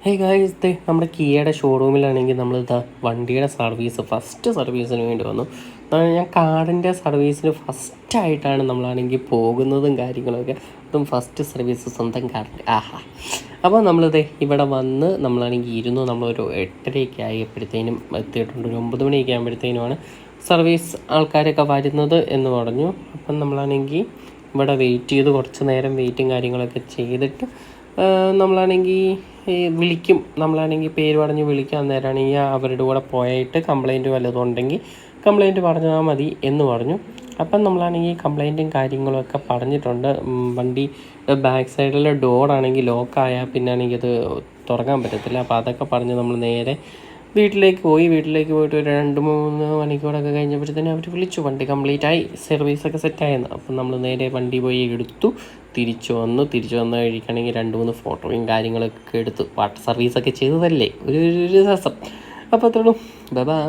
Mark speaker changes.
Speaker 1: Hey guys, ദേ നമ്മുടെ കിയയുടെ ഷോറൂമിലാണെങ്കിൽ നമ്മൾ വണ്ടിയുടെ ഫസ്റ്റ് സർവീസിന് വേണ്ടി വന്നു. ഞാൻ കാറിൻ്റെ സർവീസിന് ഫസ്റ്റായിട്ടാണ് നമ്മളാണെങ്കിൽ പോകുന്നതും കാര്യങ്ങളൊക്കെ. അതും ഫസ്റ്റ് സർവീസ് സ്വന്തം കാറിൻ്റെ അപ്പോൾ നമ്മളിത് ഇവിടെ വന്ന് നമ്മളാണെങ്കിൽ ഇരുന്നു. നമ്മളൊരു 8:30 ആയപ്പോഴത്തേനും എത്തിയിട്ടുണ്ട്. ഒരു 9 മണിയൊക്കെ ആകുമ്പോഴത്തേനുമാണ് സർവീസ് ആൾക്കാരൊക്കെ വരുന്നത് എന്ന് പറഞ്ഞു. അപ്പം നമ്മളാണെങ്കിൽ ഇവിടെ വെയിറ്റ് ചെയ്ത് കുറച്ച് നേരം വെയിറ്റും കാര്യങ്ങളൊക്കെ ചെയ്തിട്ട് നമ്മളാണെങ്കിൽ വിളിക്കും. നമ്മളാണെങ്കിൽ പേര് പറഞ്ഞ് വിളിക്കാൻ നേരമാണെങ്കിൽ അവരുടെ കൂടെ പോയിട്ട് കംപ്ലയിൻറ്റ് വല്ലതും ഉണ്ടെങ്കിൽ കംപ്ലയിൻറ്റ് പറഞ്ഞാൽ മതി എന്ന് പറഞ്ഞു. അപ്പം നമ്മളാണെങ്കിൽ കംപ്ലയിൻറ്റും കാര്യങ്ങളൊക്കെ പറഞ്ഞിട്ടുണ്ട്. വണ്ടി ബാക്ക് സൈഡിലെ ഡോറാണെങ്കിൽ ലോക്കായാൽ പിന്നെ ആണെങ്കിൽ അത് തുറക്കാൻ പറ്റത്തില്ല. അപ്പോൾ അതൊക്കെ പറഞ്ഞ് നമ്മൾ നേരെ വീട്ടിലേക്ക് പോയിട്ട് ഒരു 2-3 മണിക്കൂറൊക്കെ കഴിഞ്ഞപ്പോഴത്തേനും അവർ വിളിച്ചു. വണ്ടി കംപ്ലീറ്റ് ആയി, സർവീസൊക്കെ സെറ്റായെന്ന്. അപ്പം നമ്മൾ നേരെ വണ്ടി പോയി എടുത്തു, തിരിച്ചു വന്നു കഴിക്കുകയാണെങ്കിൽ 2-3 ഫോട്ടോയും കാര്യങ്ങളൊക്കെ എടുത്തു. വാട്ടർ സർവീസൊക്കെ ചെയ്തതല്ലേ ഒരു രസം. അപ്പോൾ അത്രയുള്ളൂ. ബൈ.